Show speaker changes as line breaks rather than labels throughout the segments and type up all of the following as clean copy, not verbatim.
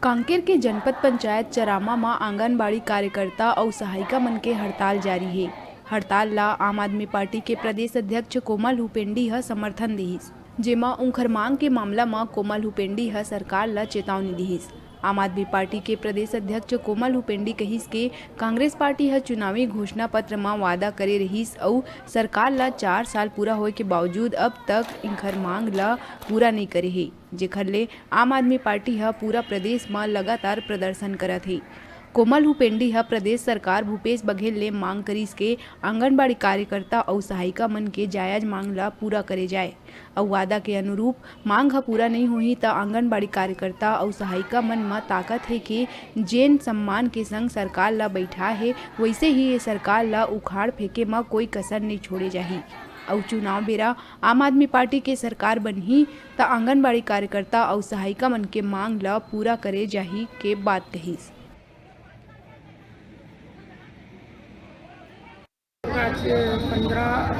कांकेर के जनपद पंचायत चरामा में आंगनबाड़ी कार्यकर्ता और सहायिका मन के हड़ताल जारी है। हड़ताल ला आम आदमी पार्टी के प्रदेश अध्यक्ष कोमल हुपेंडी ह समर्थन दिहिस, जेमा उनकर मांग के मामला में कोमल हुपेंडी ह सरकार ला चेतावनी दिहिस। आम आदमी पार्टी के प्रदेश अध्यक्ष कोमल हुपेंडी कहिस के कांग्रेस पार्टी ह चुनावी घोषणा पत्र में वादा करे रहिस और सरकार ला 4 साल पूरा होए के बावजूद अब तक इनकर मांग ला पूरा नहीं करे है, जेखर ले आम आदमी पार्टी ह पूरा प्रदेश में लगातार प्रदर्शन करत है। कोमल हुपेंडी ह प्रदेश सरकार भूपेश बघेल ले मांग करिस के आंगनबाड़ी कार्यकर्ता और सहायिका मन के जायज मांग ला पूरा करे जाए और वादा के अनुरूप मांग ह पूरा नहीं होही त आंगनबाड़ी कार्यकर्ता और सहायिका मन में ताकत है कि जेन सम्मान के संग सरकार ला बैठा है वैसे ही ये सरकार ला उखाड़ फेंके में कोई कसर नहीं छोड़े जाही और चुनाव बेरा आम आदमी पार्टी के सरकार बनही त आंगनबाड़ी कार्यकर्ता और सहायिका मन के मांग ला पूरा करे जाही के बात कहिस।
आज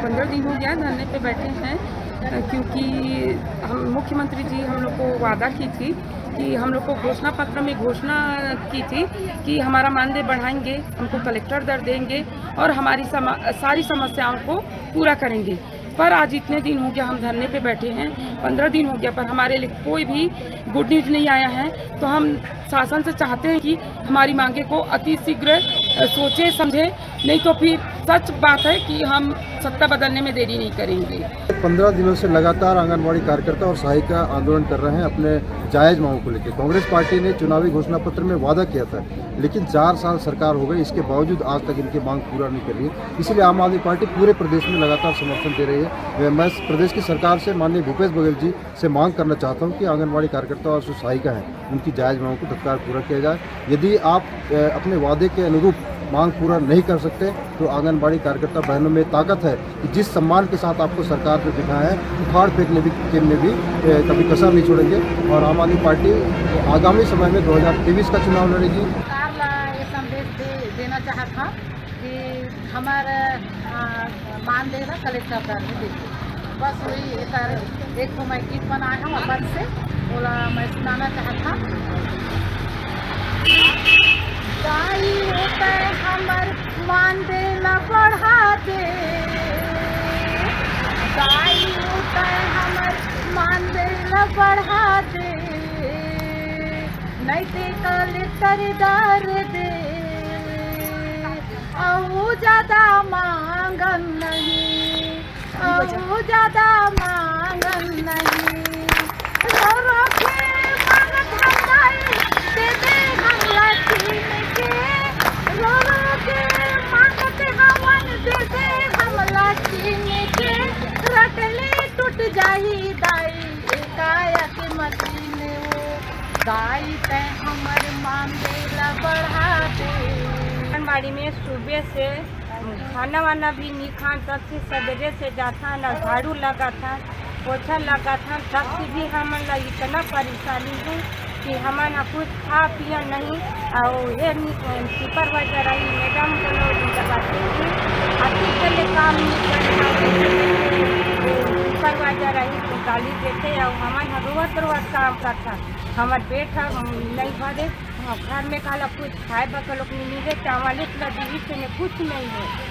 15 दिन हो गया धरने पे बैठे हैं, क्योंकि हम मुख्यमंत्री जी हम लोग को वादा की थी कि हम लोग को घोषणा पत्र में घोषणा की थी कि हमारा मानदेय बढ़ाएंगे, हमको कलेक्टर दर देंगे और हमारी सारी समस्याओं को पूरा करेंगे। पर आज इतने दिन हो गया हम धरने पे बैठे हैं, 15 दिन हो गया, पर हमारे लिए कोई भी गुड न्यूज़ नहीं आया है। तो हम शासन से चाहते हैं कि हमारी मांगे को अति शीघ्र सोचे समझे, नहीं तो फिर सच बात है कि हम सत्ता बदलने में देरी नहीं करेंगे।
15 दिनों से लगातार आंगनबाड़ी कार्यकर्ता और सहायिका आंदोलन कर रहे हैं अपने जायज़ मांगों को लेकर। कांग्रेस पार्टी ने चुनावी घोषणा पत्र में वादा किया था, लेकिन 4 साल सरकार हो गई, इसके बावजूद आज तक इनकी मांग पूरा नहीं कर रही है। इसलिए आम आदमी पार्टी पूरे प्रदेश में लगातार समर्थन दे रही है। मैं प्रदेश की सरकार से माननीय भूपेश बघेल जी से मांग करना चाहता हूँ कि आंगनबाड़ी कार्यकर्ता और जो सहायिका हैं उनकी जायज़ मांगों को तत्काल पूरा किया जाए। यदि आप अपने वादे के अनुरूप मांग पूरा नहीं कर सकते तो आंगनबाड़ी कार्यकर्ता बहनों में ताकत है कि जिस सम्मान के साथ आपको सरकार ने दिखाया है उखाड़ फेंकने में भी कभी कसर नहीं छोड़ेंगे और आम आदमी पार्टी आगामी समय में 2023 का चुनाव लड़ेगी।
सरकार ये संदेश देना चाहता था कि हमारे मानदेय ना कलेक्टर दर में देखिए, बस वही एक तो मैं गीत बनाया हूँ अपन से बोला मैं सुनाना चाहता। गाई होता है हमर मानदेय ला बढ़ा दे, गाई होता है हमर मानदेय ला बढ़ा दे, नहीं दे कलेक्टर दर दे और ज्यादा मांगन नहीं, और ज्यादा मांगन नहीं, रो रो के मांगत हटाई दे दे हम लड़की के, रो रो के मांगत हवन दे दे हम लड़की के, रटले टूट जाई दाई एकाया के मशीन वो गाई ते हमर मांगे ला बढ़ा दे।
आंगनबाड़ी में सुबह से खाना वाना भी नहीं खान, तब से सवेरे से जाता ना झाड़ू लगा था, पोछा लगा था, तब से भी हमारा इतना परेशानी है कि हमारा कुछ खा पिया नहीं। और ये सुपरवाइजर रही मैडम को लोग बताते हैं अच्छे से काम नहीं करना, सुपरवाइजर रही तो गाली देते और हमारा रोज काम करता, हमारे पेट नहीं भरे, घर में काला कुछ खाए बक लोग नहीं मिले, चावल कुछ नहीं है।